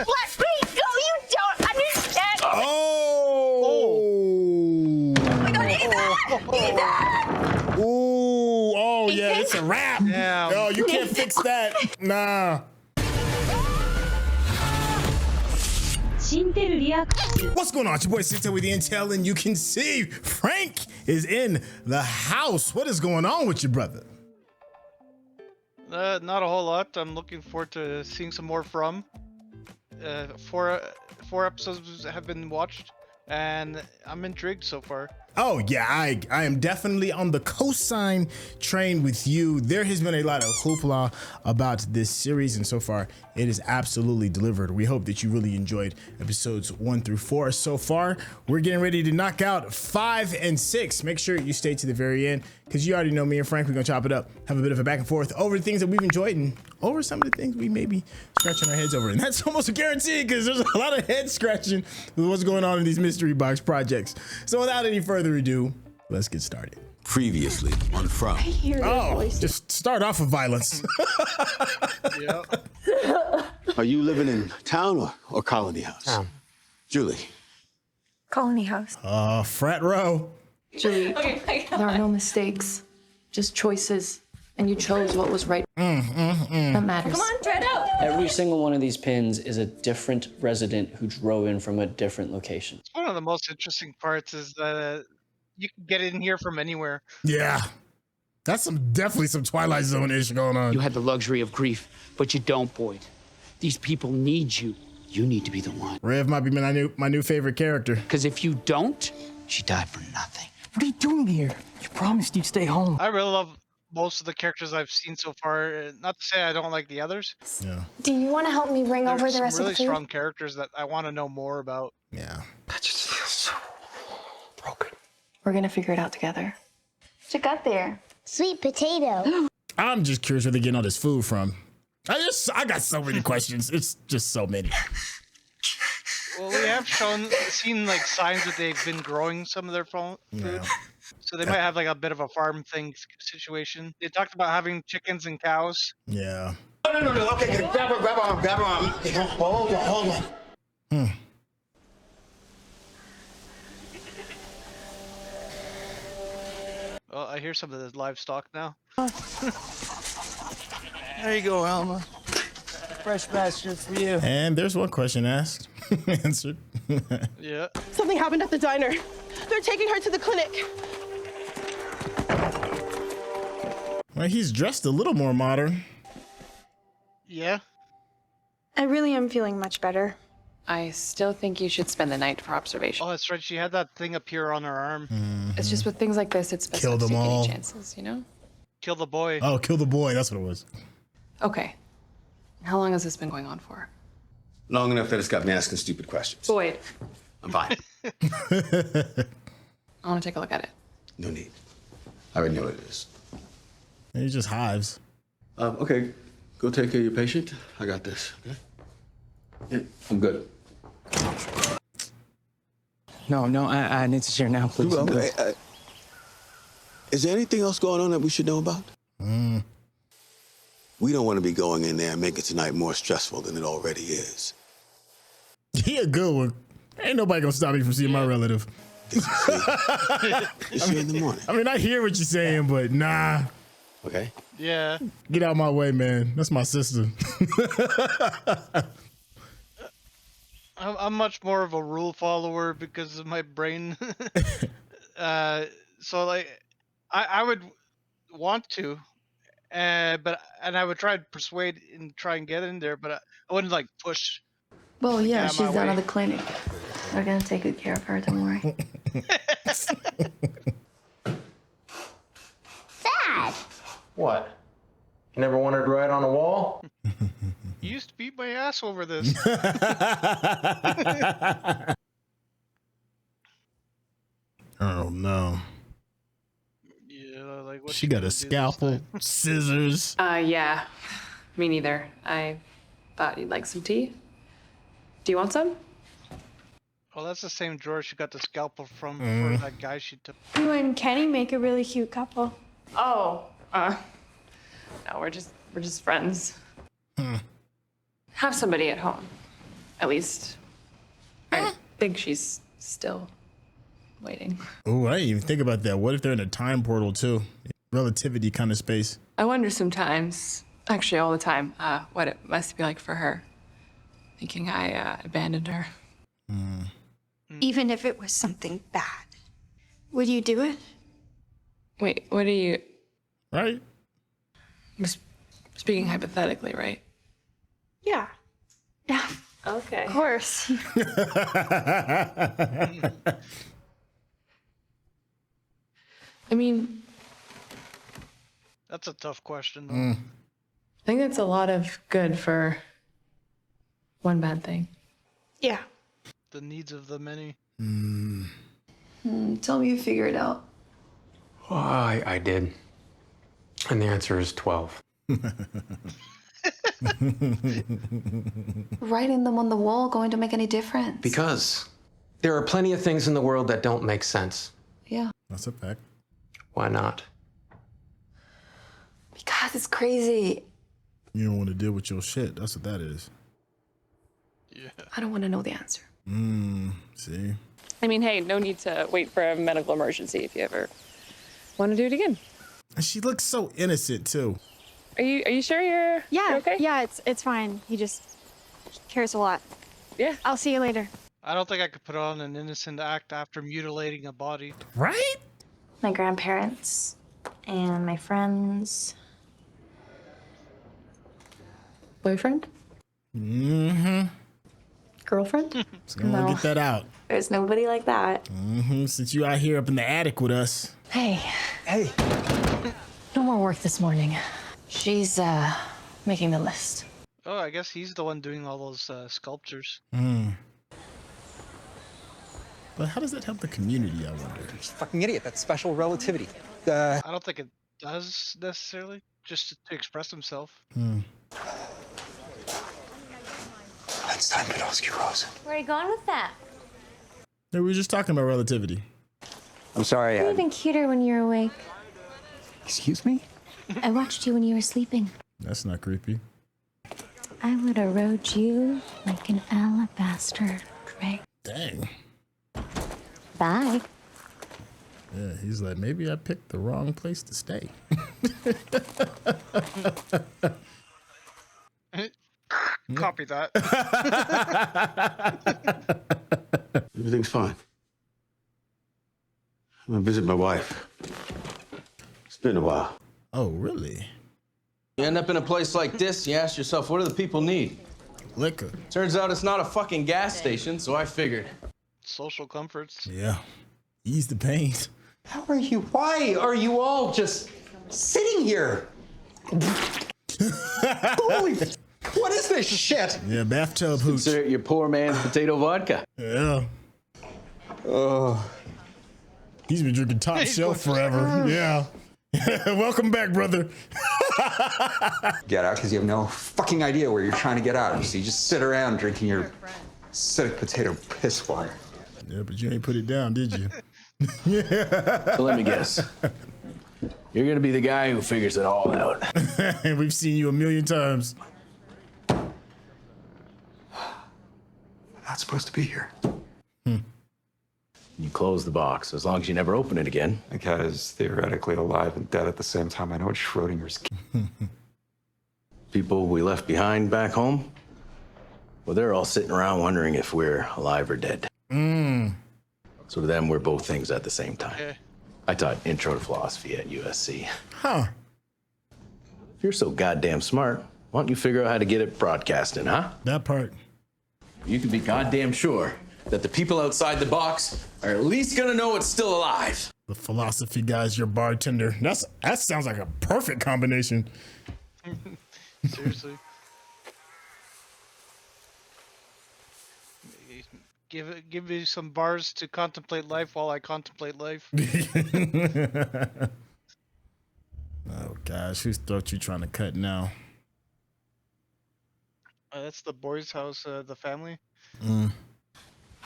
let me go. You don't understand. Oh. I don't need that. Ooh. Oh yeah, it's a wrap. Damn. No, you can't fix that. Nah. What's going on? It's your boy Sita with the intel, and you can see Frank is in the house. What is going on with your brother? Not a whole lot. I'm looking forward to seeing some more from. Four episodes have been watched, and I'm intrigued so far. Oh yeah, I am definitely on the cosign train with you. There has been a lot of hoopla about this series, and so far it is absolutely delivered. We hope that you really enjoyed episodes 1 through 4 so far. We're getting ready to knock out 5 and 6. Make sure you stay to the very end, because you already know me and Frank. We're gonna chop it up, have a bit of a back and forth over the things that we've enjoyed and over some of the things we may be scratching our heads over. And that's almost a guarantee, because there's a lot of head scratching with what's going on in these mystery box projects. So without any further ado, let's get started. Previously on From. Just start off with violence. Yeah. Are you living in town or colony house? Town. Julie. Colony house. Frat row. Julie, there are no mistakes, just choices, and you chose what was right. That matters. Come on, try it out. Every single one of these pins is a different resident who drove in from a different location. One of the most interesting parts is that you can get in here from anywhere. Yeah. That's definitely some Twilight Zone-ish going on. You had the luxury of grief, but you don't, Boyd. These people need you. You need to be the one. Rev might be my new favorite character. Because if you don't, she died for nothing. What are you doing here? You promised you'd stay home. I really love most of the characters I've seen so far. Not to say I don't like the others. Yeah. Do you want to help me bring over There's the some rest really of the food? strong characters that I want to know more about. Yeah. That just feels so broken. We're gonna figure it out together. What you got there? Sweet potato. I'm just curious where they're getting all this food from. I got so many questions. It's just so many. Well, we have seen like signs that they've been growing some of their food. Yeah. So they might have like a bit of a farm thing situation. They talked about having chickens and cows. Yeah. No. Okay, grab her arm. Hold on. Oh, I hear some of the livestock now. There you go, Alma. Fresh pasture for you. And there's one question asked. Answered. Yeah. Something happened at the diner. They're taking her to the clinic. Well, he's dressed a little more modern. Yeah. I really am feeling much better. I still think you should spend the night for observation. Oh, that's right. She had that thing appear on her arm. It's just with things like this, it's best Kill not to them take all. any chances, you know? Kill the boy. Oh, kill the boy. That's what it was. Okay. How long has this been going on for? Long enough that it's got me asking stupid questions. Boyd, I'm fine. I want to take a look at it. No need. I already know what it is. And he just hives. Okay, go take care of your patient. I got this. Okay? Yeah, I'm good. No, I need to share now, please. Okay, is there anything else going on that we should know about? We don't want to be going in there and making tonight more stressful than it already is. He a good one. Ain't nobody gonna stop me from seeing my relative. See you in the morning. I mean, I hear what you're saying, but nah. Okay? Yeah. Get out my way, man. That's my sister. I'm much more of a rule follower because of my brain. So like, I would want to, but I would try to persuade and try and get in there, but I wouldn't like push. Well, yeah, out of my she's down way. at the clinic. They're gonna take good care of her, don't worry. Dad. What? You never wanted to ride on a wall? You used to beat my ass over this. Oh no. Yeah, like what She got a gonna do this scalpel, time? scissors. Yeah. Me neither. I thought you'd like some tea. Do you want some? Well, that's the same drawer she got the scalpel from for that guy she took. You and Kenny make a really cute couple. Oh, no, we're just friends. Have somebody at home. At least, I think she's still waiting. Oh, I didn't even think about that. What if they're in a time portal too? Relativity kind of space. I wonder sometimes, actually all the time, what it must be like for her. Thinking I abandoned her. Even if it was something bad. Would you do it? Wait, what are you... Right? I'm speaking hypothetically, right? Yeah. Yeah, Okay. of course. I mean, That's a tough question, though. I think that's a lot of good for one bad thing. Yeah. The needs of the many. Tell me you figure it out. Well, I did. And the answer is 12. Writing them on the wall going to make any difference? Because there are plenty of things in the world that don't make sense. Yeah. That's a fact. Why not? Because it's crazy. You don't want to deal with your shit. That's what that is. Yeah. I don't want to know the answer. See? I mean, hey, no need to wait for a medical emergency if you ever want to do it again. And she looks so innocent too. Are you sure you're okay? Yeah, it's fine. He just cares a lot. Yeah. I'll see you later. I don't think I could put on an innocent act after mutilating a body. Right? My grandparents and my friends. Boyfriend? Girlfriend? So I'm gonna get that out. There's nobody like that. Since you out here up in the attic with us. Hey, Hey, no more work this morning. She's making the list. Oh, I guess he's the one doing all those sculptures. But how does that help the community, I wonder? fucking idiot. That's special relativity. I don't think it does necessarily, just to express himself. It's time, Podolsky Rose. Where are you going with that? We were just talking about relativity. I'm sorry. You're even cuter when you're awake. Excuse me? I watched you when you were sleeping. That's not creepy. I would have rode you like an alabaster tray. Dang. Bye. Yeah, he's like, maybe I picked the wrong place to stay. Copy that. Everything's fine. I'm gonna visit my wife. It's been a while. Oh, really? You end up in a place like this, you ask yourself, what do the people need? Liquor. Turns out it's not a fucking gas station, so I figured. Social comforts. Yeah. Ease the pain. How are you? Why are you all just sitting here? Holy, what is this shit? Yeah, bathtub hooch. Consider it your poor man's potato vodka. Yeah. Oh, He's been drinking top shelf forever. Yeah. Welcome back, brother. Get out because you have no fucking idea where you're trying to get out of. So you just sit around drinking your acidic potato piss water. Yeah, but you ain't put it down, did you? So let me guess. You're gonna be the guy who figures it all out. We've seen you a million times. Not supposed to be here. You close the box, as long as you never open it again. The cat is theoretically alive and dead at the same time. I know it's Schrodinger's. People we left behind back home, well, they're all sitting around wondering if we're alive or dead. So to them, we're both things at the same time. Okay. I taught intro to philosophy at USC. Huh. If you're so goddamn smart, why don't you figure out how to get it broadcasting, huh? That part. You can be goddamn sure that the people outside the box are at least gonna know it's still alive. The philosophy guy's your bartender. That sounds like a perfect combination. Seriously. Give me some bars to contemplate life while I contemplate life. Oh gosh, whose throat you trying to cut now? That's the boys' house, the family.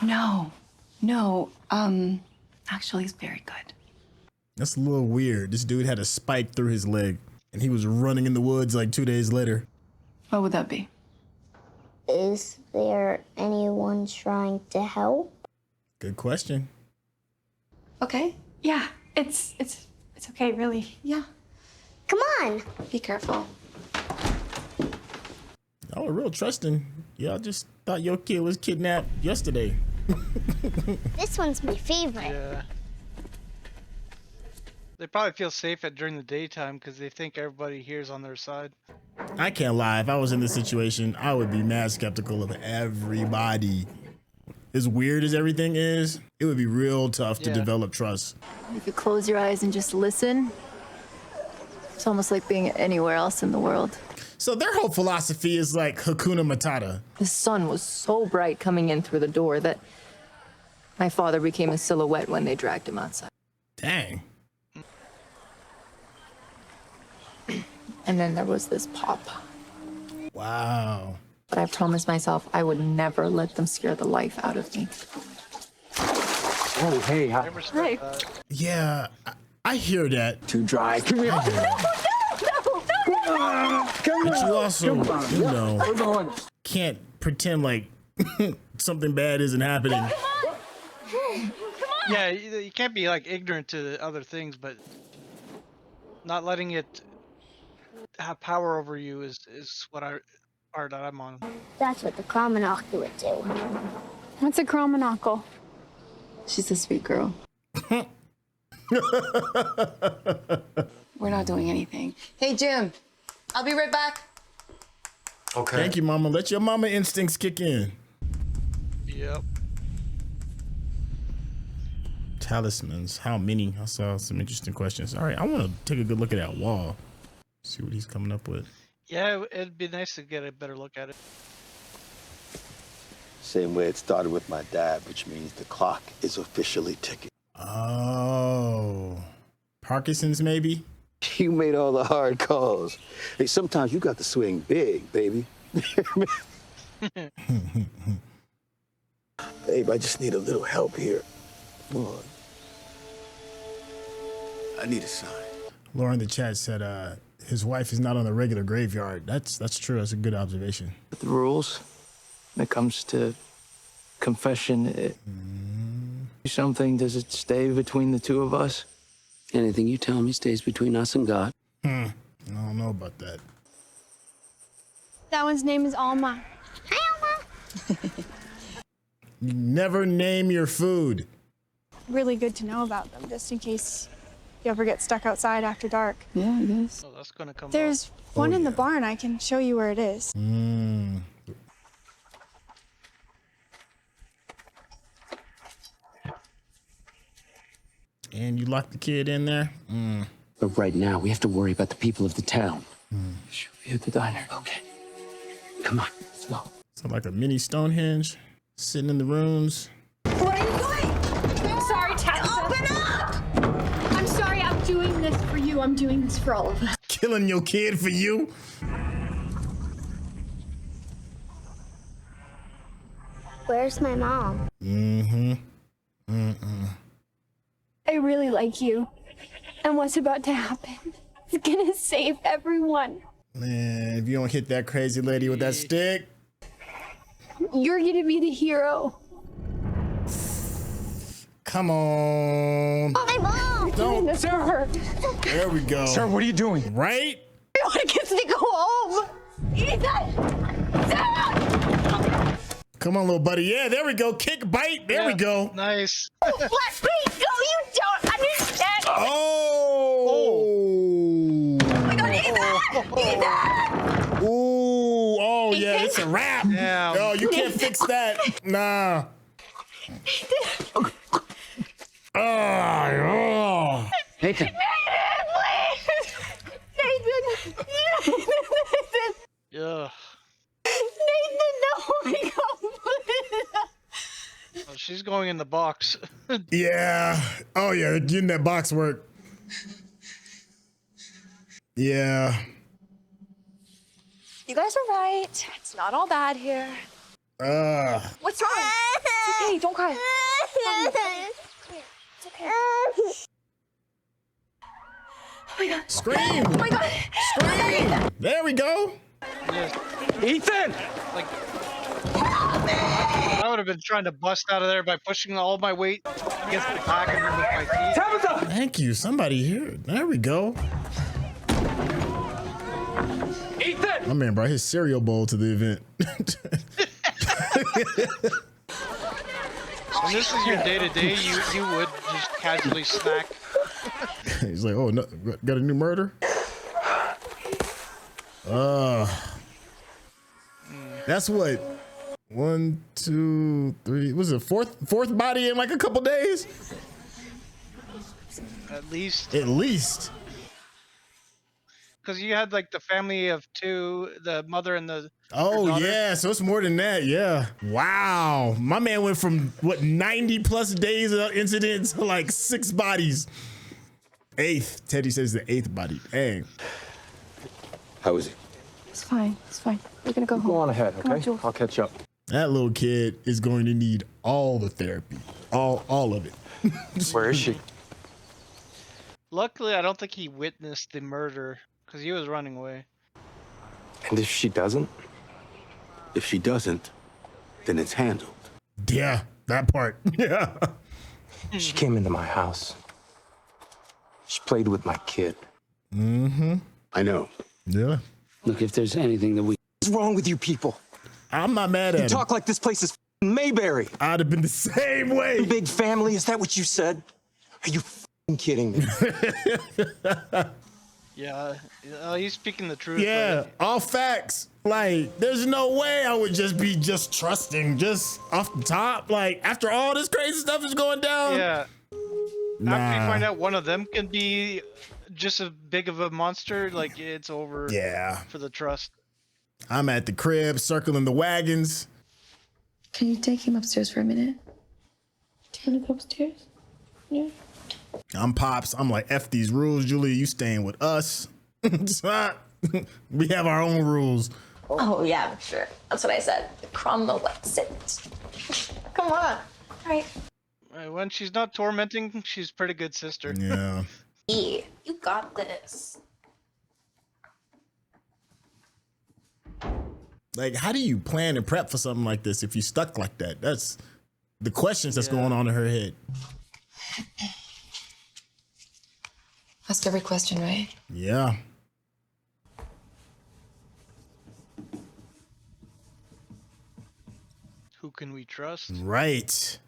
No. Actually, it's very good. That's a little weird. This dude had a spike through his leg, and he was running in the woods like 2 days later. What would that be? Is there anyone trying to help? Good question. Okay. Yeah, it's okay, really. Yeah. Come on. Be careful. Y'all are real trusting. Y'all just thought your kid was kidnapped yesterday. This one's my favorite. Yeah. They probably feel safe during the daytime because they think everybody here is on their side. I can't lie. If I was in this situation, I would be mad skeptical of everybody. As weird as everything is, it would be real tough to develop trust. If you close your eyes and just listen, it's almost like being anywhere else in the world. So their whole philosophy is like Hakuna Matata. The sun was so bright coming in through the door that my father became a silhouette when they dragged him outside. Dang. And then there was this pop. Wow. But I promised myself I would never let them scare the life out of me. Oh, hey, hi. Yeah, I hear that. Too dry. Come here. But you also, you know, can't pretend like something bad isn't happening. Yeah, you can't be like ignorant to other things, but not letting it have power over you is what part that I'm on. That's what the Cromanok would do. What's a Cromanok? She's a sweet girl. We're not doing anything. Hey, Jim. I'll be right back. Okay. Thank you, Mama. Let your mama instincts kick in. Yep. Talismans. How many? I saw some interesting questions. All right, I want to take a good look at that wall. See what he's coming up with. Yeah, it'd be nice to get a better look at it. Same way it started with my dad, which means the clock is officially ticking. Oh. Parkinson's, maybe? You made all the hard calls. Hey, sometimes you got to swing big, baby. Babe, I just need a little help here. Come on. I need a sign. Laura in the chat said his wife is not on the regular graveyard. That's true. That's a good observation. The rules when it comes to confession, something, does it stay between the two of us? Anything you tell me stays between us and God. I don't know about that. That one's name is Alma. Hi, Alma. You never name your food. Really good to know about them, just in case you ever get stuck outside after dark. Yeah, I guess. Oh, that's gonna come. There's one in the barn. I can show you where it is. And you locked the kid in there? But right now, we have to worry about the people of the town. She'll be at the diner. Okay. Come on, let's go. So like a mini Stonehenge, sitting in the rooms. What are you doing? I'm sorry, Tabitha. Open up! I'm sorry. I'm doing this for you. I'm doing this for all of us. Killing your kid for you? Where's my mom? I really like you. And what's about to happen is gonna save everyone. Man, if you don't hit that crazy lady with that stick. You're gonna be the hero. Come on. Oh, my mom! Don't. This for her. There we go. Sir, what are you doing? Right? I want kids to go home. Ethan! Sarah! Come on, little buddy. Yeah, there we go. Kick, bite. There we go. Nice. Let me go. You don't understand. Oh. Oh my God, Ethan! Ethan! Ooh. Oh, yeah, it's a wrap. Damn. Oh, you can't fix that. Nah. Oh. Nathan. Nathan! Nathan! Yeah. Nathan, no! Oh, she's going in the box. Yeah. Oh, yeah, getting that box work. Yeah. You guys are right. It's not all bad here. What's wrong? It's okay. Don't cry. It's okay. Oh my God. Scream. Oh my God. Scream. There we go. Yes. Ethan! Like, I would have been trying to bust out of there by pushing all my weight against the back and then with my feet. Tabitha! Thank you. Somebody here. There we go. Ethan! My man brought his cereal bowl to the event. When this is your day-to-day, you would just casually snack. He's like, oh, no, got a new murder? That's what? 1, 2, 3. Was it fourth body in like a couple days? At least. At least. Because you had like the family of 2, the mother and the. Oh yeah, so it's more than that. Yeah. Wow, my man went from what 90+ days of incidents to like 6 bodies. 8th. Teddy says the 8th body. Dang. How is he? It's fine. It's fine. We're gonna go home. Go on ahead, Come on, okay? Jules. I'll catch up. That little kid is going to need all the therapy, all of it. Where is she? Luckily, I don't think he witnessed the murder because he was running away. And if she doesn't? If she doesn't, then it's handled. Yeah, that part. Yeah. She came into my house. She played with my kid. Mm-hmm. I know. Yeah. Look, if there's anything that we... What's wrong with you people? I'm not mad at You him. talk like this place is Mayberry. I'd have been the same way. Big family, is that what you said? Are you kidding me? Yeah, he's speaking the truth. Yeah, all facts. Like, there's no way I would just be trusting just off the top. Like, after all this crazy stuff is going down. Yeah. Nah. After you find out one of them can be just as big of a monster, like it's over. Yeah. For the trust. I'm at the crib circling the wagons. Can you take him upstairs for a minute? Do you want to go upstairs? Yeah. I'm Pops. I'm like, F these rules, Julia. You staying with us. We have our own rules. Oh, yeah, sure. That's what I said. Cromwell, like, sit. Come on. All right. When she's not tormenting, she's a pretty good sister. Yeah. E, you got this. Like, how do you plan and prep for something like this if you stuck like that? That's the questions that's going on in her head. Ask every question, right? Yeah. Who can we trust? Right.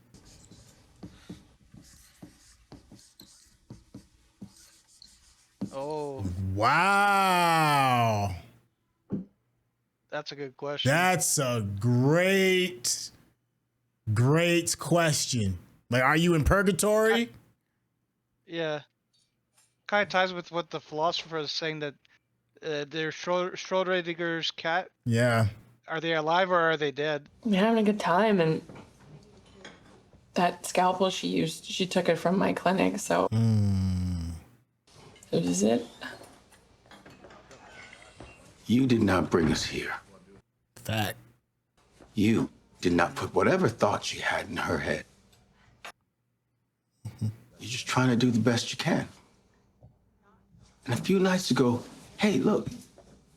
Oh. Wow. That's a good question. That's a great question. Like, are you in purgatory? Yeah. Kind of ties with what the philosopher is saying that they're Schrodinger's cat. Yeah. Are they alive or are they dead? We're having a good time, and that scalpel she used, she took it from my clinic, so this is it. You did not bring us here. Fact. You did not put whatever thoughts you had in her head. You're just trying to do the best you can. And a few nights ago, hey, look,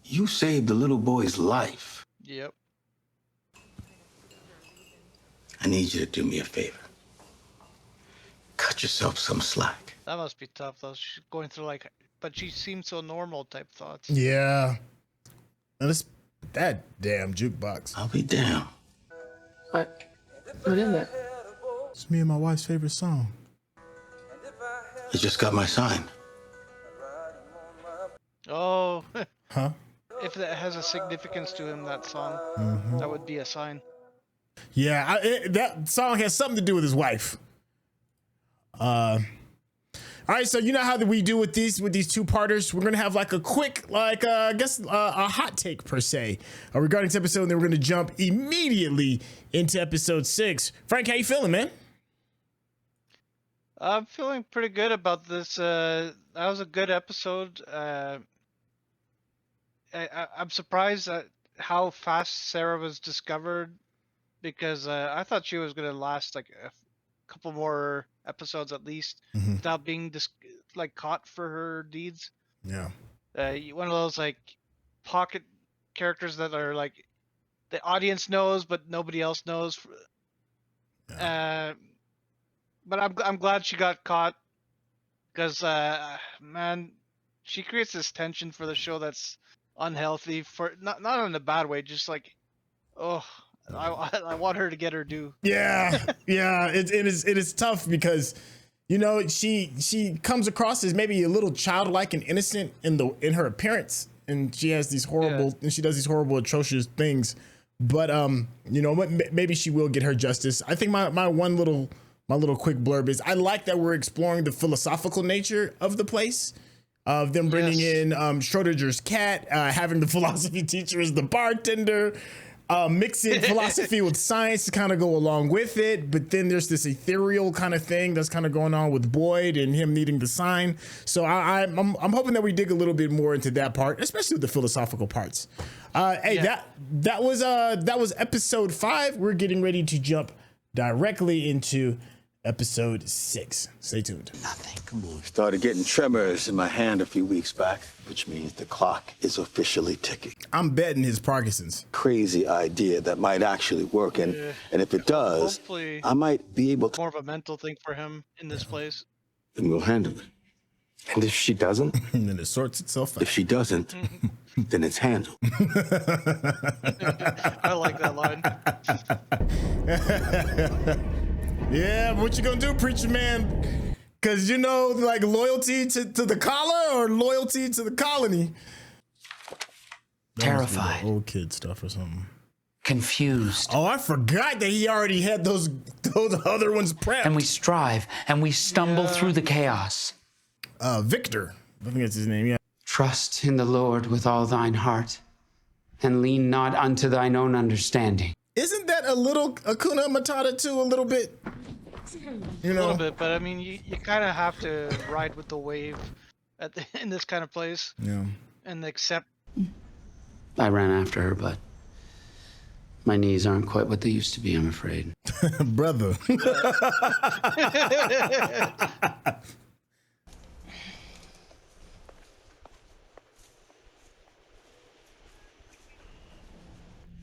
you saved the little boy's life. Yep. I need you to do me a favor. Cut yourself some slack. That must be tough though. She's going through like, but she seems so normal type thoughts. Yeah. And it's that damn jukebox. I'll be damned. What? What is it? It's me and my wife's favorite song. I just got my sign. Oh. Huh? If that has a significance to him, that song, that would be a sign. Yeah, that song has something to do with his wife. All right, so you know how we do with these two-parters? We're gonna have like a quick, I guess a hot take per se regarding this episode, and then we're gonna jump immediately into episode 6. Frank, how you feeling, man? I'm feeling pretty good about this. That was a good episode. I'm surprised at how fast Sarah was discovered, because I thought she was gonna last like a couple more episodes at least without being like caught for her deeds. Yeah. One of those like pocket characters that are like the audience knows, but nobody else knows. But I'm glad she got caught, because man, she creates this tension for the show that's unhealthy, for not in a bad way, just like, oh, I want her to get her due. Yeah, yeah, it is tough because, you know, she comes across as maybe a little childlike and innocent in her appearance, and she has these horrible and she does these horrible, atrocious things. But you know, maybe she will get her justice. I think my little quick blurb is I like that we're exploring the philosophical nature of the place, of them bringing in Schrodinger's cat, having the philosophy teacher as the bartender. Mixing philosophy with science to kind of go along with it, but then there's this ethereal kind of thing that's kind of going on with Boyd and him needing the sign. So I'm hoping that we dig a little bit more into that part, especially with the philosophical parts. That was episode 5. We're getting ready to jump directly into episode 6. Stay tuned. Started getting tremors in my hand a few weeks back, which means the clock is officially ticking. I'm betting his Parkinson's. Crazy idea that might actually work, and if it does, hopefully I might be able to. More of a mental thing for him in this place. Then we'll handle it. And if she doesn't, then it sorts itself out. If she doesn't, then it's handled. I like that line. Yeah, but what you gonna do, preacher man? Because, you know, like loyalty to the collar or loyalty to the colony? Terrified. Old kid stuff or something. Confused. Oh, I forgot that he already had those other ones prepped. And we strive and we stumble through the chaos. Victor. I think that's his name, yeah. Trust in the Lord with all thine heart and lean not unto thine own understanding. Isn't that a little Hakuna Matata too, a little bit? You know? A little bit, but I mean, you kind of have to ride with the wave in this kind of place. Yeah. And accept. I ran after her, but my knees aren't quite what they used to be, I'm afraid. Brother.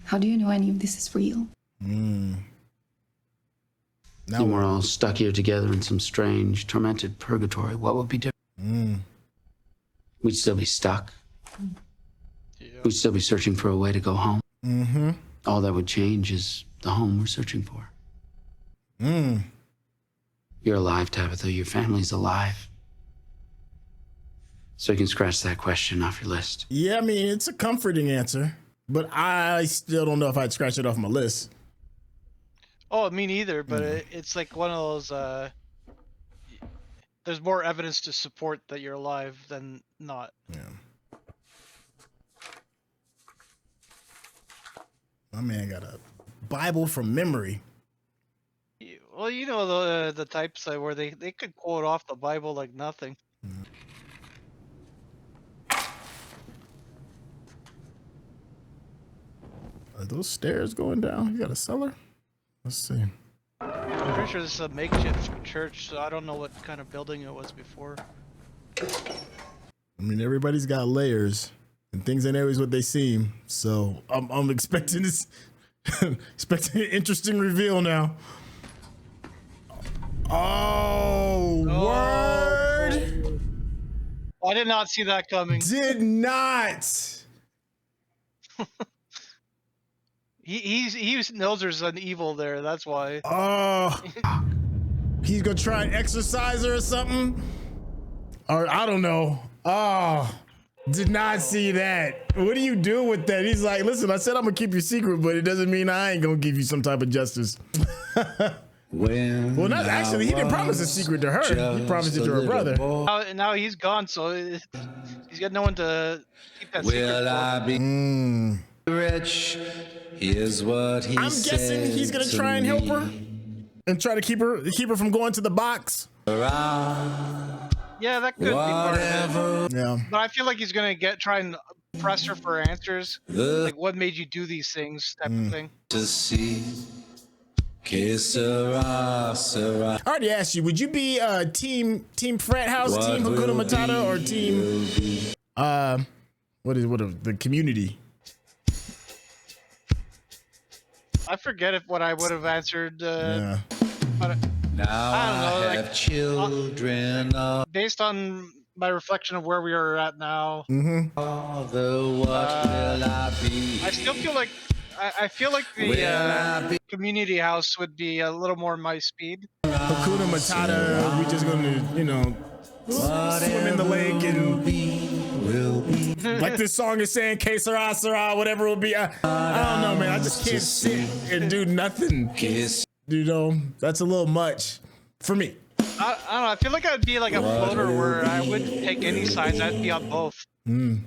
How do you know any of this is real? Now we're all stuck here together in some strange, tormented purgatory. What would be different? We'd still be stuck. We'd still be searching for a way to go home. Mm-hmm. All that would change is the home we're searching for. You're alive, Tabitha. Your family's alive. So you can scratch that question off your list. Yeah, I mean, it's a comforting answer, but I still don't know if I'd scratch it off my list. Oh, me neither, but it's like one of those, there's more evidence to support that you're alive than not. Yeah. My man got a Bible from memory. Well, you know the types where they could quote off the Bible like nothing. Are those stairs going down? You got a cellar? Let's see. I'm pretty sure this is a makeshift church, so I don't know what kind of building it was before. I mean, everybody's got layers, and things ain't always what they seem. So I'm expecting this, expecting an interesting reveal now. Oh, word! I did not see that coming. Did not. He knows there's an evil there. That's why. Oh, he's gonna try and exorcise her or something, or I don't know. Oh, did not see that. What do you do with that? He's like, listen, I said I'm gonna keep your secret, but it doesn't mean I ain't gonna give you some type of justice. Well, not actually. He didn't promise a secret to her. He promised it to her brother. Now he's gone, so he's got no one to keep that secret for. Will I be rich? Here's what he I'm guessing he's gonna try and help her and try to keep her from going to the box. Yeah, that could be part of it. Yeah. But I feel like he's gonna try and press her for answers, like what made you do these things, type of thing. To see. Que sera, sera. I already asked you, would you be team frat house, team Hakuna Matata, or team what is the community? I forget what I would have answered. Yeah. But Now I don't know. I have children of Based on my reflection of where we are at now, Father, what will I be? I still feel like I feel like the community house would be a little more my speed. Hakuna Matata. We just gonna, swim in the lake and like this song is saying, "Que sera, sera," whatever it will be. I don't know, man. I just can't sit and do nothing. That's a little much for me. I don't know. I feel like I'd be like a floater where I wouldn't take any sides. I'd be on both. Because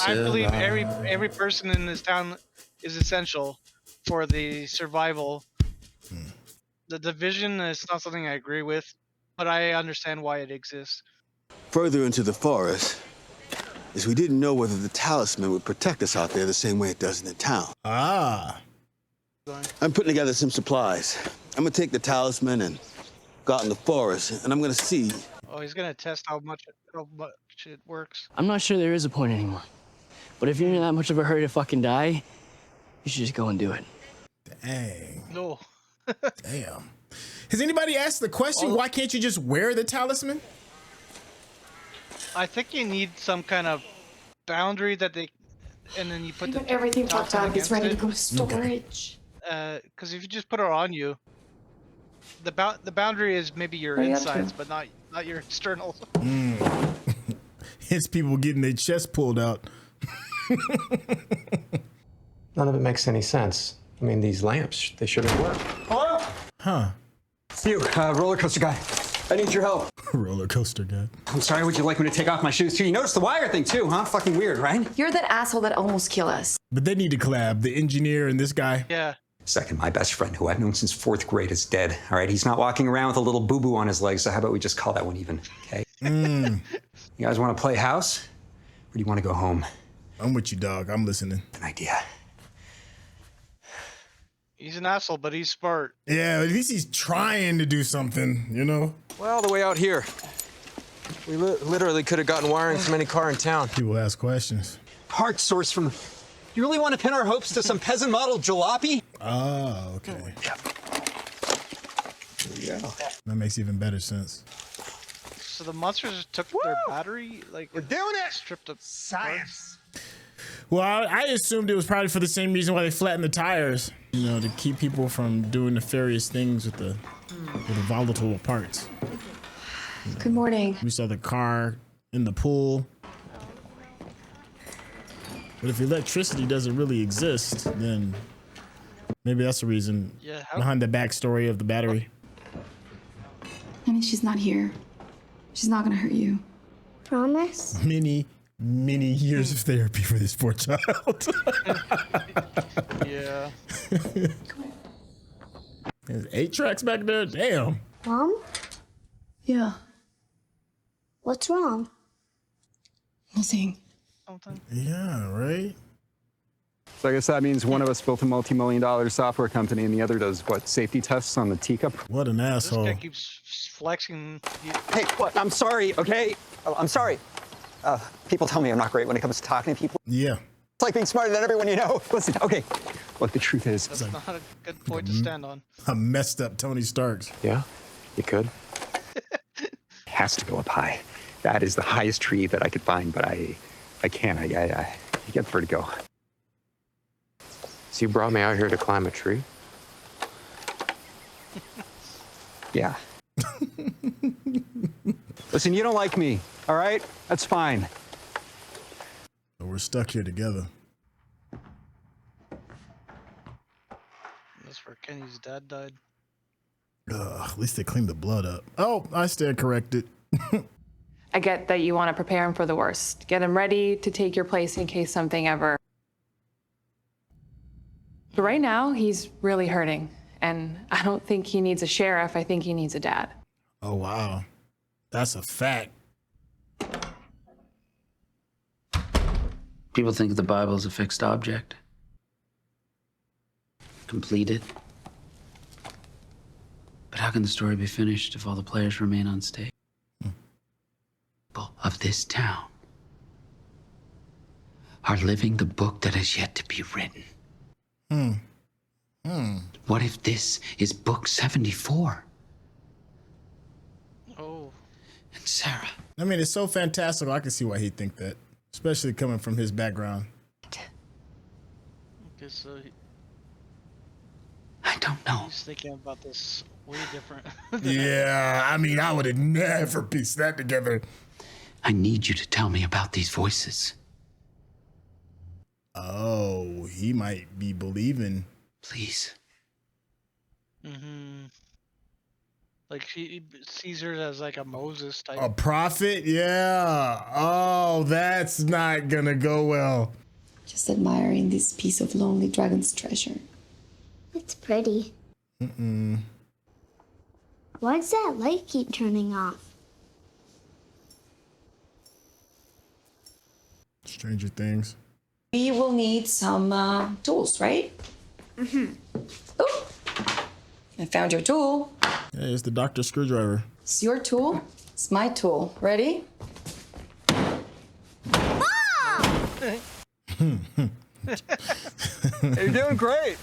I believe every person in this town is essential for the survival. The division is not something I agree with, but I understand why it exists. Further into the forest, is we didn't know whether the talisman would protect us out there the same way it does in the town. I'm putting together some supplies. I'm gonna take the talisman and go out in the forest, and I'm gonna see. Oh, he's gonna test how much it works. I'm not sure there is a point anymore. But if you're in that much of a hurry to fucking die, you should just go and do it. Dang. No. Damn. Has anybody asked the question, why can't you just wear the talisman? I think you need some kind of boundary that and then you put everything tucked out. It's ready to go to storage. Because if you just put it on you, the boundary is maybe your insides, but not your externals. It's people getting their chest pulled out. None of it makes any sense. I mean, these lamps, they shouldn't work. Hello? Huh. You, roller coaster guy. I need your help. Roller coaster guy. I'm sorry, would you like me to take off my shoes too? You noticed the wire thing too, huh? Fucking weird, right? You're that asshole that almost killed us. But they need to collab, the engineer and this guy. Yeah. Second, my best friend, who I've known since 4th grade, is dead. All right, he's not walking around with a little boo-boo on his leg, so how about we just call that one even, okay? You guys want to play house? Or do you want to go home? I'm with you, dog. I'm listening. An idea. He's an asshole, but he's smart. Yeah, at least he's trying to do something, Well, the way out here. We literally could have gotten wiring from any car in town. People ask questions. Parts source from... You really want to pin our hopes to some peasant model jalopy? Oh, okay. There you go. That makes even better sense. So the monsters took their battery? Like, we're doing it! Stripped of science. Well, I assumed it was probably for the same reason why they flattened the tires. To keep people from doing nefarious things with the volatile parts. Good morning. We saw the car in the pool. But if electricity doesn't really exist, then maybe that's the reason behind the backstory of the battery. Honey, she's not here. She's not gonna hurt you. Promise? Many years of therapy for this poor child. Yeah. There's 8 tracks back there. Damn. Mom? Yeah. What's wrong? Nothing. Yeah, right? So I guess that means one of us built a multi-million-dollar software company and the other does, what, safety tests on the teacup? What an asshole. This guy keeps flexing. Hey, what? I'm sorry, okay? I'm sorry. People tell me I'm not great when it comes to talking to people. Yeah. It's like being smarter than everyone you know. Listen, okay. Look, the truth is... That's not a good point to stand on. A messed up Tony Starks. Yeah, you could. It has to go up high. That is the highest tree that I could find, but I can't. I get vertigo. So you brought me out here to climb a tree? Yeah. Listen, you don't like me, all right? That's fine. But we're stuck here together. That's where Kenny's dad died. At least they cleaned the blood up. Oh, I stand corrected. I get that you want to prepare him for the worst. Get him ready to take your place in case something ever. But right now, he's really hurting. And I don't think he needs a sheriff. I think he needs a dad. Oh, wow. That's a fact. People think the Bible is a fixed object. Completed. But how can the story be finished if all the players remain unstable? Of this town. are living the book that has yet to be written. What if this is book 74? Oh. And Sarah. I mean, it's so fantastical. I can see why he'd think that, especially coming from his background. Okay, so I don't know. He's thinking about this way different. Yeah, I mean, I would have never pieced that together. I need you to tell me about these voices. Oh, he might be believing. Please. Mm-hmm. Like she sees her as like a Moses type. A prophet? Yeah. Oh, that's not gonna go well. Just admiring this piece of lonely dragon's treasure. It's pretty. Why does that light keep turning off? Stranger Things. We will need some tools, right? Mm-hmm. Oh, I found your tool. Hey, it's the Dr. Screwdriver. It's your tool. It's my tool. Ready? You're doing great.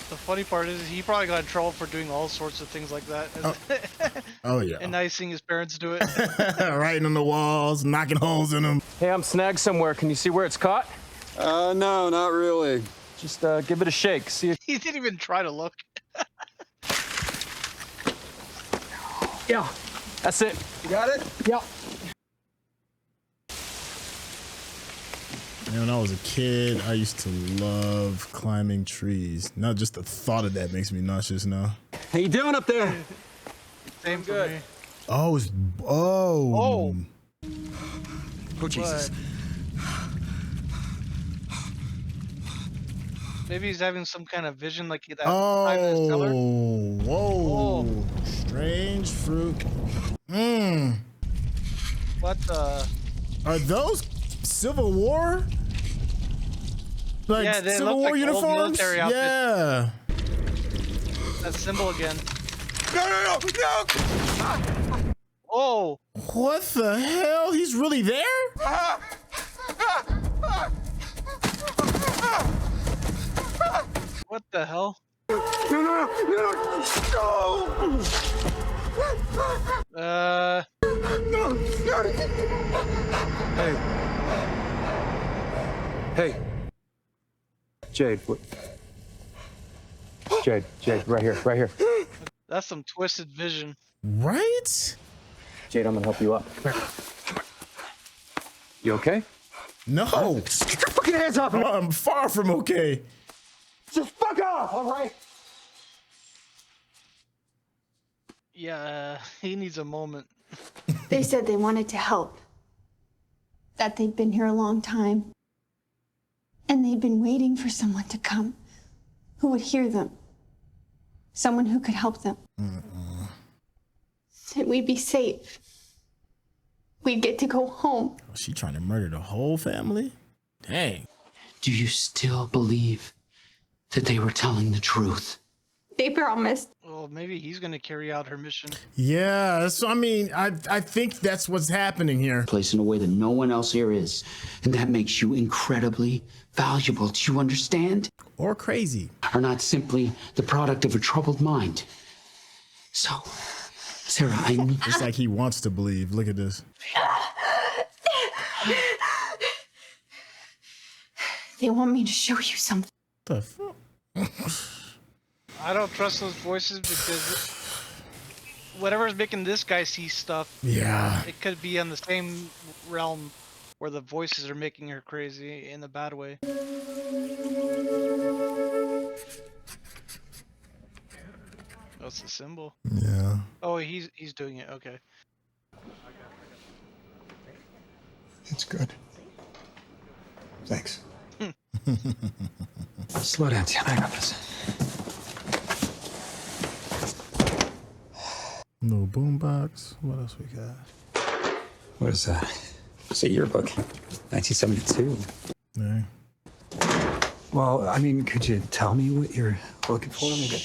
The funny part is he probably got in trouble for doing all sorts of things like that. Oh yeah. And now he's seeing his parents do it. Writing on the walls, knocking holes in them. Hey, I'm snagged somewhere. Can you see where it's caught? No, not really. Just give it a shake. See if... He didn't even try to look. Yeah, that's it. You got it? Yep. Man, when I was a kid, I used to love climbing trees. Not just the thought of that makes me nauseous now. How you doing up there? Same for me. Oh, oh. Oh, Jesus. Maybe he's having some kind of vision like that time in his cellar. Whoa. Strange fruit. What the? Are those Civil War? Like Yeah, they Civil look War like old uniforms? military outfits. Yeah. That symbol again. No! Oh! What the hell? He's really there? What the hell? No! Hey, Jade. Jade, right here. That's some twisted vision. Right? Jade, I'm gonna help you up. Come here. You okay? No. Get your fucking hands off me! I'm far from okay. Just fuck off, all right? Yeah, he needs a moment. They said they wanted to help. That they'd been here a long time. And they'd been waiting for someone to come who would hear them. Someone who could help them. And we'd be safe. We'd get to go home. Was she trying to murder the whole family? Dang. Do you still believe that they were telling the truth? They promised. Well, maybe he's gonna carry out her mission. Yeah, so I mean, I think that's what's happening here. Place in a way that no one else here is. And that makes you incredibly valuable. Do you understand? Or crazy. Are not simply the product of a troubled mind. So, Sarah, I need... It's like he wants to believe. Look at this. They want me to show you something. The fuck? I don't trust those voices because whatever's making this guy see stuff, Yeah. it could be on the same realm where the voices are making her crazy in a bad way. That's the symbol. Yeah. Oh, he's doing it. Okay. It's good. Thanks. Slow down, Tiana. I got this. No boombox. What else we got? What is that? It's a yearbook. 1972. Yeah. Well, I mean, could you tell me what you're looking for? Maybe.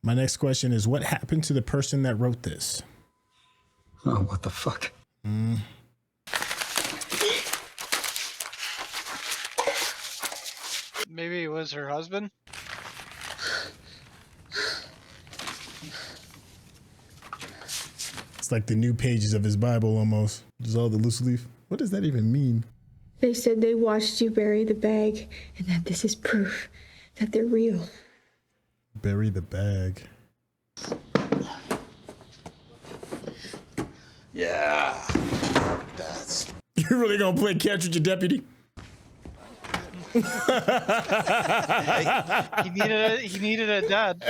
My next question is, what happened to the person that wrote this? Oh, what the fuck? Maybe it was her husband. It's like the new pages of his Bible almost. Just all the loose leaf. What does that even mean? They said they watched you bury the bag and that this is proof that they're real. Bury the bag. Yeah. That's. You're really gonna play catch with your deputy? He needed a dad.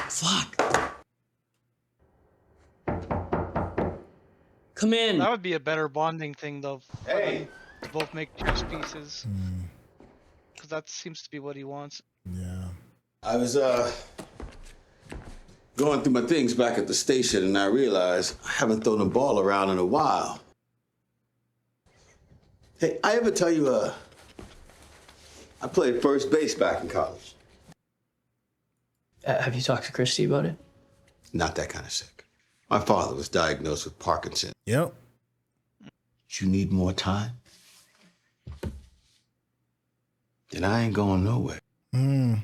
Fuck. Come in. That would be a better bonding thing, though. Hey. To both make chess pieces. Because that seems to be what he wants. Yeah. I was going through my things back at the station, and I realized I haven't thrown a ball around in a while. Hey, I ever tell you I played first base back in college? Have you talked to Christy about it? Not that kind of sick. My father was diagnosed with Parkinson's. Yep. You need more time? Then I ain't going nowhere. Are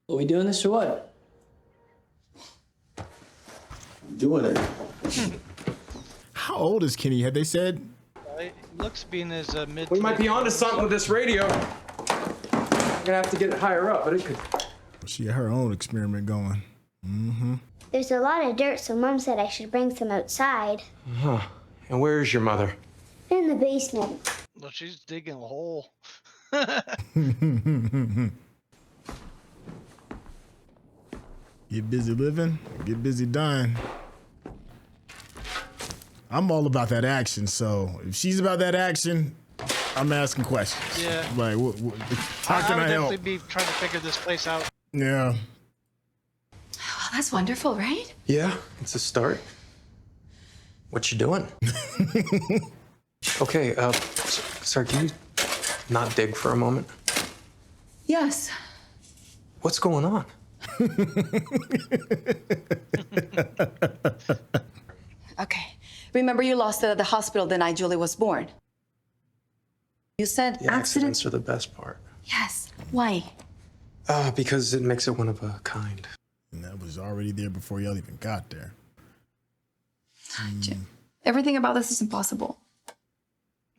we doing this or what? Doing it. How old is Kenny? Had they said? He looks being his mid. We might be onto something with this radio. I'm gonna have to get it higher up, but it could. She had her own experiment going. There's a lot of dirt, so Mom said I should bring some outside. Huh. And where is your mother? In the basement. Well, she's digging a hole. Get busy living, get busy dying. I'm all about that action, so if she's about that action, I'm asking questions. Yeah. Like, how can I would help? definitely be trying to figure this place out. Yeah. Well, that's wonderful, right? Yeah, it's a start. What you doing? Okay, sorry, can you not dig for a moment? Yes. What's going on? Okay. Remember you lost it at the hospital the night Julie was born? You said The accidents are the best part. Yes. Why? Because it makes it one of a kind. And that was already there before y'all even got there. Jim, everything about this is impossible.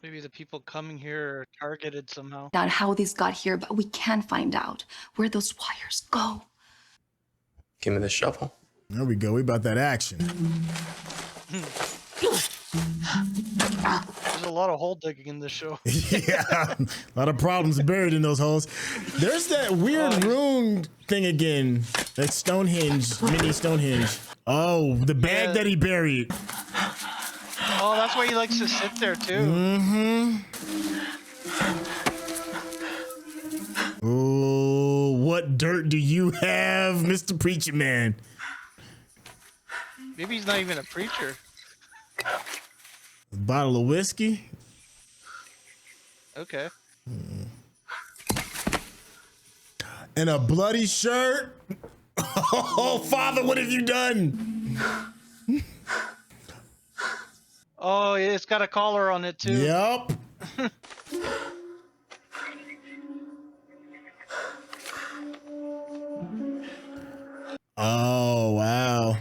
Maybe the people coming here are targeted somehow. Not how these got here, but we can find out where those wires go. Give me the shovel. There we go. We about that action. There's a lot of hole digging in this show. Yeah, a lot of problems buried in those holes. There's that weird rune thing again. That Stonehenge, mini Stonehenge. Oh, the bag that he buried. Oh, that's why he likes to sit there too. Oh, what dirt do you have, Mr. Preacher Man? Maybe he's not even a preacher. A bottle of whiskey. Okay. And a bloody shirt. Oh, Father, what have you done? Oh, it's got a collar on it too. Yep. Oh, wow.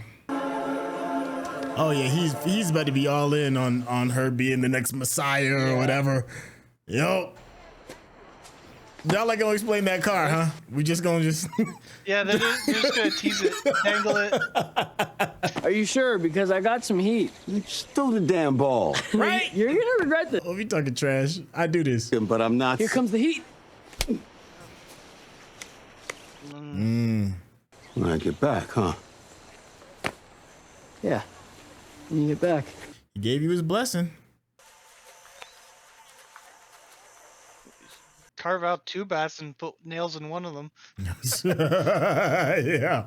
Oh yeah, he's about to be all in on her being the next Messiah or whatever. Yup. Y'all like gonna explain that car, huh? We just gonna Yeah, they're just gonna tease it, tangle it. Are you sure? Because I got some heat. Still the damn ball. Right? You're gonna regret this. Oh, we talking trash. I do this. But I'm not. Here comes the heat. When I get back, huh? Yeah. When you get back. He gave you his blessing. Carve out 2 bats and put nails in one of them. Yeah.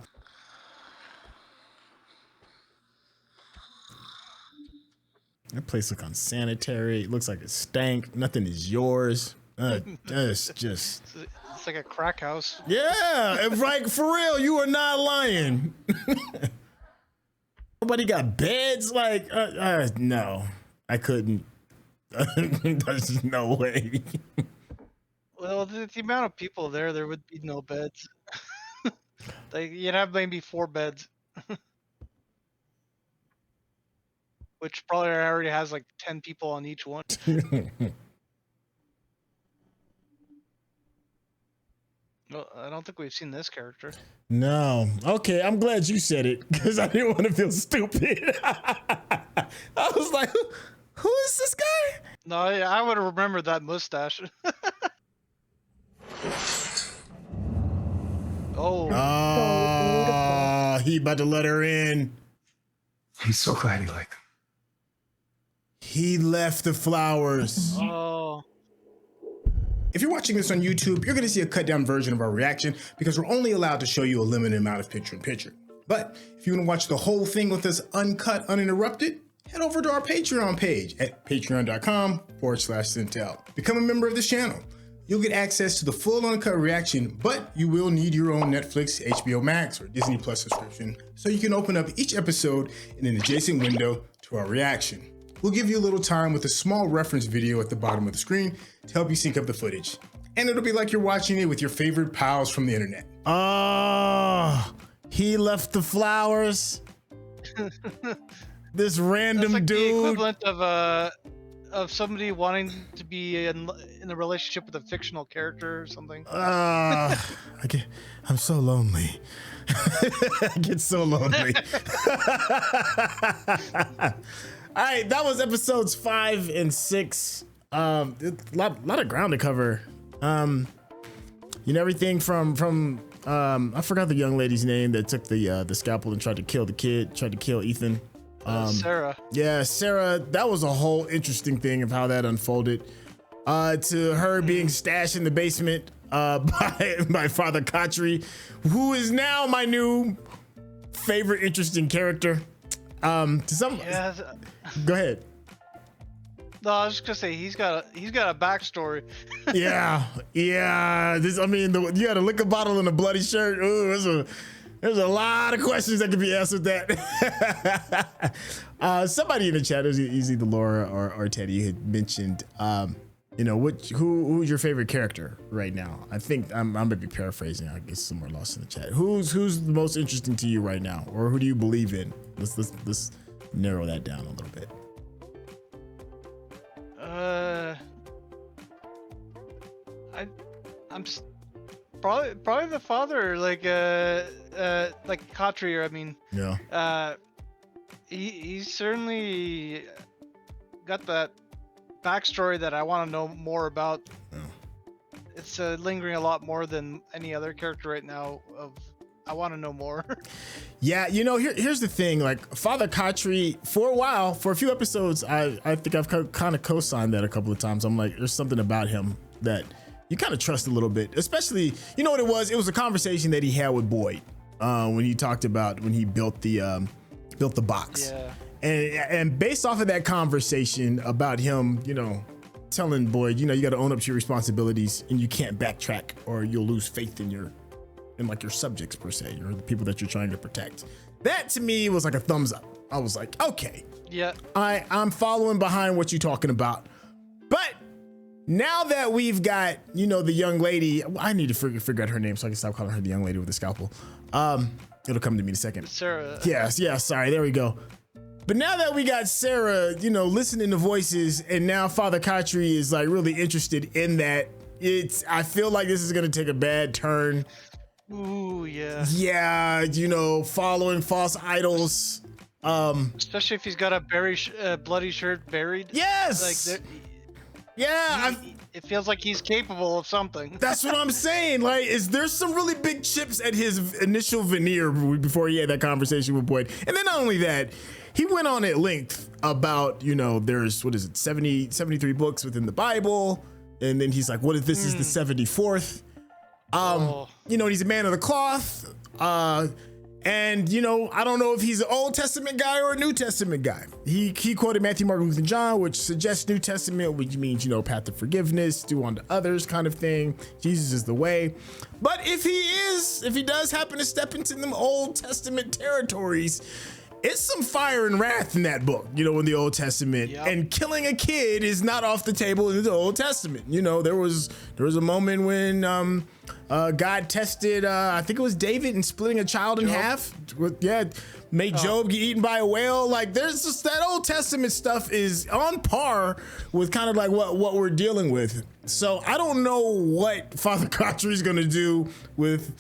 That place looks unsanitary. It looks like it stank. Nothing is yours. It's just. It's like a crack house. Yeah, like for real, you are not lying. Nobody got beds. Like, no, I couldn't. There's no way. Well, the amount of people there would be no beds. Like you'd have maybe 4 beds, which probably already has like 10 people on each one. Well, I don't think we've seen this character. No. Okay, I'm glad you said it because I didn't want to feel stupid. I was like, who is this guy? No, I would have remembered that mustache. Oh. He about to let her in. I'm so glad he liked them. He left the flowers. Oh. If you're watching this on YouTube, you're going to see a cut down version of our reaction because we're only allowed to show you a limited amount of picture-in-picture. But if you want to watch the whole thing with us uncut, uninterrupted, head over to our Patreon page at patreon.com/Sintel. Become a member of this channel. You'll get access to the full uncut reaction, but you will need your own Netflix, HBO Max, or Disney Plus subscription so you can open up each episode in an adjacent window to our reaction. We'll give you a little time with a small reference video at the bottom of the screen to help you sync up the footage. And it'll be like you're watching it with your favorite pals from the internet. Oh, he left the flowers. This random That's like dude. The equivalent of somebody wanting to be in a relationship with a fictional character or something. I'm so lonely. I get so lonely. All right, that was episodes 5 and 6. A lot of ground to cover. Everything from I forgot the young lady's name that took the scalpel and tried to kill the kid, tried to kill Ethan. Sarah. Yeah, Sarah. That was a whole interesting thing of how that unfolded. To her being stashed in the basement by Father Khatri, who is now my new favorite interesting character. Go ahead. No, I was just gonna say he's got a backstory. yeah. You got a liquor bottle and a bloody shirt. Ooh, there's a lot of questions that could be asked with that. Somebody in the chat, it was either Laura or Teddy, had mentioned, who's your favorite character right now? I think I'm gonna be paraphrasing. I guess somewhere lost in the chat. Who's the most interesting to you right now, or who do you believe in? Let's narrow that down a little bit. I'm probably the father, like Khatri. I mean, yeah. He's certainly got that backstory that I want to know more about. Yeah. It's lingering a lot more than any other character right now. I want to know more. Yeah, here's the thing. Like Father Khatri, for a while, for a few episodes, I think I've kind of co-signed that a couple of times. I'm like, there's something about him that you kind of trust a little bit, especially, you know what it was? It was a conversation that he had with Boyd when he talked about when he built the box. Yeah. And based off of that conversation about him, telling Boyd, you got to own up to your responsibilities and you can't backtrack or you'll lose faith in your subjects per se, or the people that you're trying to protect. That to me was like a thumbs up. I was like, okay. Yeah. I'm following behind what you're talking about. But now that we've got, the young lady, I need to figure out her name so I can stop calling her the young lady with the scalpel. It'll come to me in a second. Sarah. Yes, sorry, there we go. But now that we got Sarah, listening to voices, and now Father Khatri is like really interested in that, I feel like this is gonna take a bad turn. Ooh, yeah. Yeah, following false idols. Especially if he's got a bloody shirt buried. Yes. Like, it feels like he's capable of something. That's what I'm saying. Like, there's some really big chips at his initial veneer before he had that conversation with Boyd. And then not only that, he went on at length about, there's, 73 books within the Bible. And then he's like, what if this is the 74th? He's a man of the cloth. And, you know, I don't know if he's an Old Testament guy or a New Testament guy. He quoted Matthew, Mark, Luke, and John, which suggests New Testament, which means, you know, path of forgiveness, do unto others kind of thing. Jesus is the way. But if he does happen to step into them Old Testament territories, it's some fire and wrath in that book, you know, in the Old Testament. Yep. And killing a kid is not off the table in the Old Testament. You know, there was a moment when God tested, I think it was David, and splitting a child in half. Made Job get eaten by a whale. Like, there's just that Old Testament stuff is on par with kind of like what we're dealing with. So I don't know what Father Crotchery's gonna do with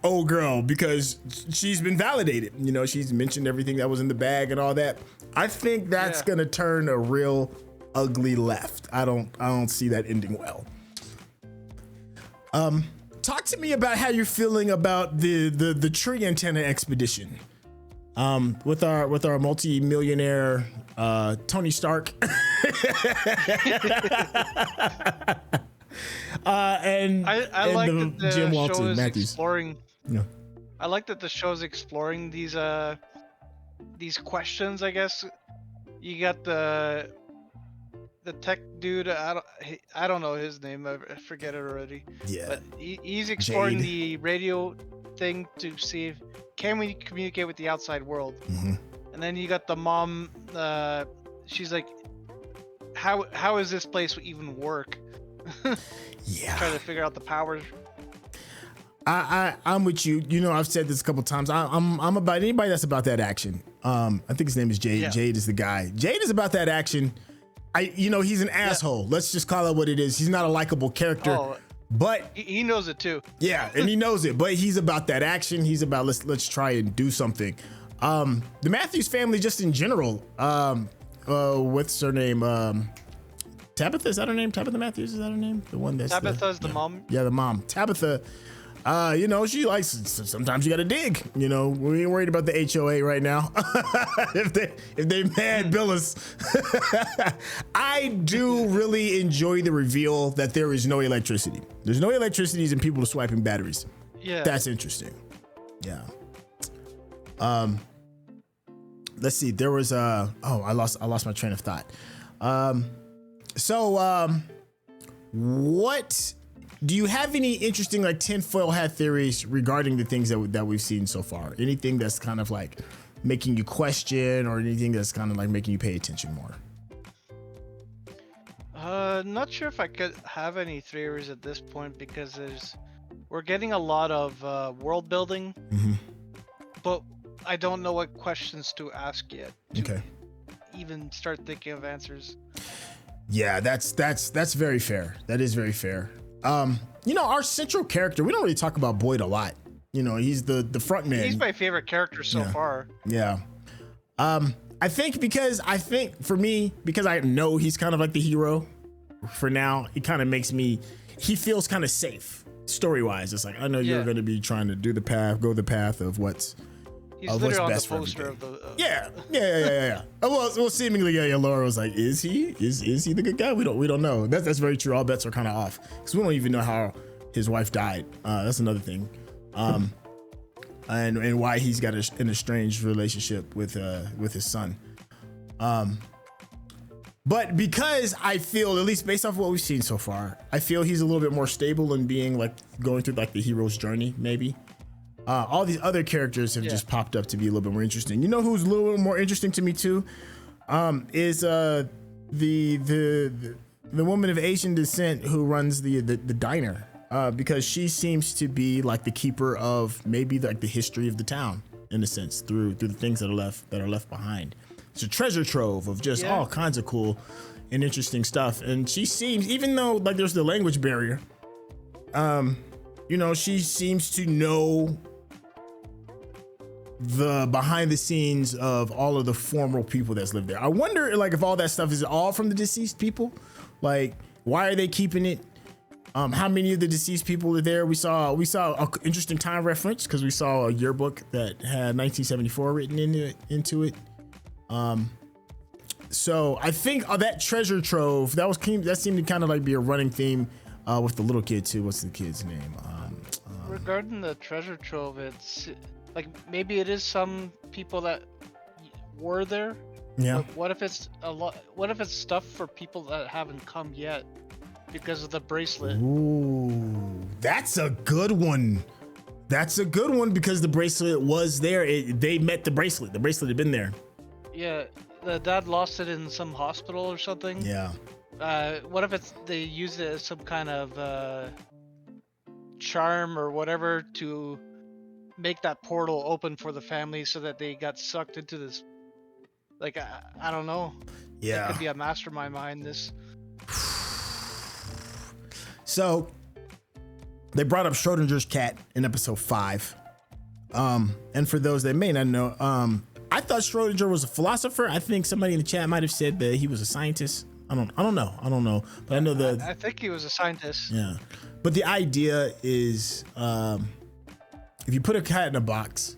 old girl, because she's been validated. You know, she's mentioned everything that was in the bag and all that. I think that's gonna turn a real ugly left. I don't see that ending well. Talk to me about how you're feeling about the tree antenna expedition. With our multi-millionaire Tony Stark. And I like that the Jim show Walton is Matthews. exploring. Yeah. I like that the show's exploring these questions. I guess you got the tech dude. I don't know his name. I forget it already. Yeah. But he's exploring Jade. the radio thing to see if can we communicate with the outside world. Mm-hmm. And then you got the mom. She's like, how is this place even work? Yeah. Trying to figure out the powers. I'm with you. You know, I've said this a couple times. I'm about anybody that's about that action. I think his name is Jade. Yeah. Jade is the guy. Jade is about that action. He's an asshole. Let's just call it what it is. He's not a likable character, but he knows it too. Yeah, and he knows it. But he's about that action. He's about let's try and do something. The Matthews family, just in general. What's her name? Tabitha, is that her name? Tabitha Matthews, is that her name? The one that's Tabitha's the mom. Yeah, the mom. Tabitha. She likes, sometimes you gotta dig. You know, we ain't worried about the HOA right now. if they mad bill us. I do really enjoy the reveal that there is no electricity. There's no electricity and people are swiping batteries. Yeah. That's interesting. Yeah. Let's see. There was I lost my train of thought. What do you have any interesting like tinfoil hat theories regarding the things that we've seen so far? Anything that's kind of like making you question, or anything that's kind of like making you pay attention more? Not sure if I could have any theories at this point, because we're getting a lot of world building, but I don't know what questions to ask yet. Okay. Even start thinking of answers. Yeah, that's very fair. That is very fair. Our central character, we don't really talk about Boyd a lot. You know, he's the front man. He's my favorite character so far. Yeah. I think for me, because I know he's kind of like the hero for now, he kind of makes me, he feels kind of safe story-wise. It's like, I know you're going to be trying to go the path of what's best for everything. Yeah. Well, seemingly, Laura was like, is he the good guy? We don't know. That's very true. All bets are kind of off, because we don't even know how his wife died. That's another thing. And why he's got an estranged relationship with his son. But because I feel, at least based off what we've seen so far, I feel he's a little bit more stable in being like going through like the hero's journey, maybe. All these other characters have just popped up to be a little bit more interesting. You know who's a little bit more interesting to me too? Is the woman of Asian descent who runs the diner, because she seems to be like the keeper of maybe like the history of the town, in a sense, through the things that are left behind. It's a treasure trove of just all kinds of cool and interesting stuff. And she seems, even though like there's the language barrier, she seems to know the behind the scenes of all of the former people that's lived there. I wonder, like, if all that stuff is all from the deceased people. Like, why are they keeping it? How many of the deceased people are there? We saw an interesting time reference, because we saw a yearbook that had 1974 written into it. So I think that treasure trove that seemed to kind of like be a running theme with the little kid too. What's the kid's name? Regarding the treasure trove, like maybe it is some people that were there. Yeah. But what if it's a lot? What if it's stuff for people that haven't come yet because of the bracelet? Ooh, that's a good one. That's a good one because the bracelet was there. They met the bracelet. The bracelet had been there. Yeah, the dad lost it in some hospital or something. Yeah. What if they use it as some kind of charm or whatever to make that portal open for the family so that they got sucked into this? Like I don't know. Yeah. It could be a mastermind behind this. So they brought up Schrodinger's cat in episode 5. And for those that may not know, I thought Schrodinger was a philosopher. I think somebody in the chat might have said that he was a scientist. I don't know. But I know I think he was a scientist. Yeah. But the idea is, if you put a cat in a box,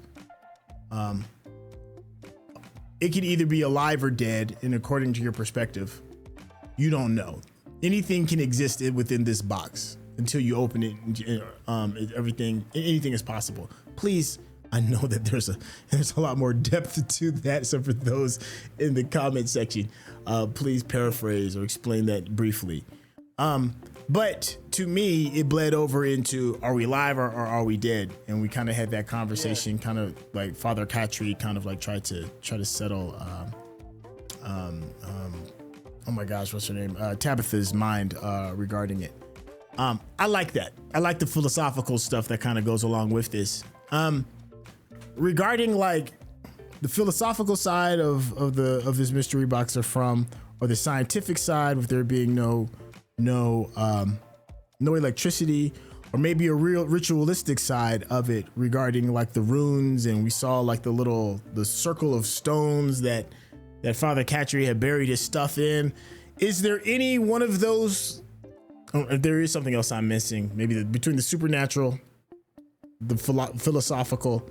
it could either be alive or dead, and according to your perspective, you don't know. Anything can exist within this box until you open it. Anything is possible. Please, I know that there's a lot more depth to that. So for those in the comment section, please paraphrase or explain that briefly. But to me, it bled over into, are we alive or are we dead? And we kind of had that conversation, kind of like Father Katri kind of like tried to settle, oh my gosh, what's her name? Tabitha's mind regarding it. I like that. I like the philosophical stuff that kind of goes along with this. Regarding like the philosophical side of this mystery box or the scientific side, with there being no electricity, or maybe a real ritualistic side of it regarding like the runes, and we saw like the circle of stones that Father Katri had buried his stuff in. Is there any one of those? If there is something else I'm missing, maybe between the supernatural, the philosophical,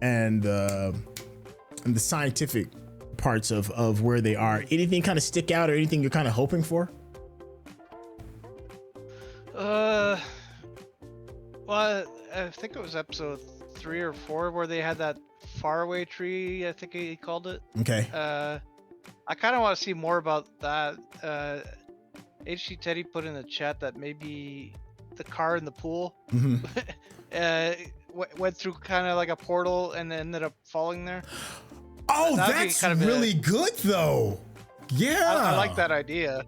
and the scientific parts of where they are. Anything kind of stick out, or anything you're kind of hoping for? Well, I think it was episode 3 or 4 where they had that faraway tree, I think he called it. Okay. I kind of want to see more about that. HG Teddy put in the chat that maybe the car in the pool went through kind of like a portal and ended up falling there. Oh, that's kind of really good though. Yeah. I like that idea.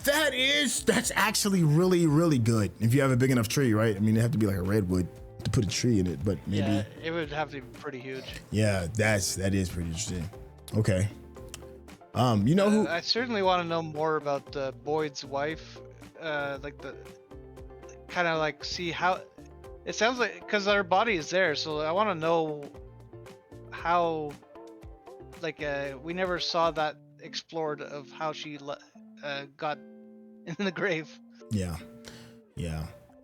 That's actually really, really good. If you have a big enough tree, right? I mean, it have to be like a redwood to put a tree in it, but maybe. Yeah, it would have to be pretty huge. Yeah, that is pretty interesting. Okay. You know who? I certainly want to know more about Boyd's wife. Like the kind of like see how it sounds like, because her body is there, so I want to know how. Like we never saw that explored of how she got in the grave. Yeah.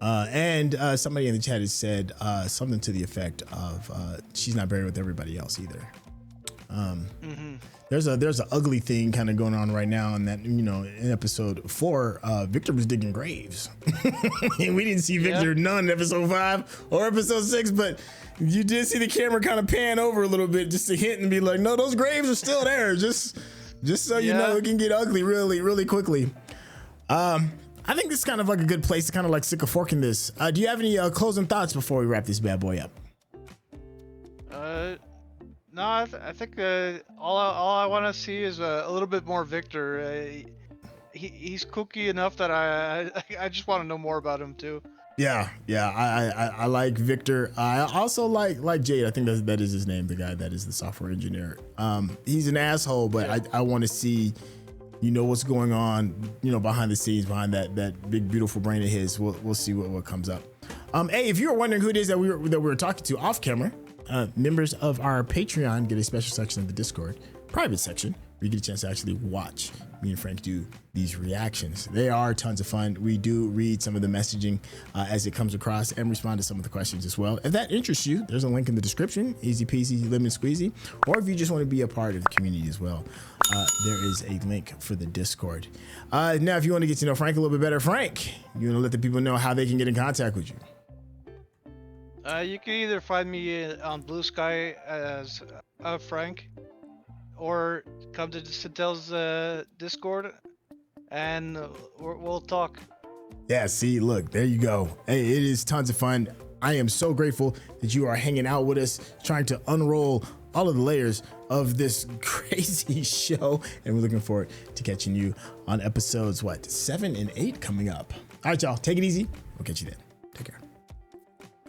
And somebody in the chat has said something to the effect of she's not buried with everybody else either. There's an ugly thing kind of going on right now, in that, you know, in episode 4, Victor was digging graves. And we didn't see Victor none in episode 5 or episode 6, but you did see the camera kind of pan over a little bit just to hint and be like, no, those graves are still there. Just so you know, it can get ugly really, really quickly. I think this is kind of like a good place to kind of like stick a fork in this. Do you have any closing thoughts before we wrap this bad boy up? No, I think all I want to see is a little bit more Victor. He's kooky enough that I just want to know more about him too. Yeah, I like Victor. I also like Jade. I think that is his name, the guy that is the software engineer. He's an asshole, but I want to see, you know, what's going on, you know, behind the scenes, behind that big beautiful brain of his. We'll see what comes up. Hey, if you're wondering who it is that we were talking to off camera, members of our Patreon get a special section of the Discord, private section, where you get a chance to actually watch me and Frank do these reactions. They are tons of fun. We do read some of the messaging as it comes across and respond to some of the questions as well. If that interests you, there's a link in the description, easy peasy, lemon squeezy. Or if you just want to be a part of the community as well, there is a link for the Discord. Now, if you want to get to know Frank a little bit better, Frank, you want to let the people know how they can get in contact with you. You can either find me on Blue Sky as Frank, or come to Sintel's Discord, and we'll talk. Yeah, see, look, there you go. Hey, it is tons of fun. I am so grateful that you are hanging out with us, trying to unroll all of the layers of this crazy show. And we're looking forward to catching you on episodes, 7 and 8 coming up. All right, y'all, take it easy. We'll catch you then.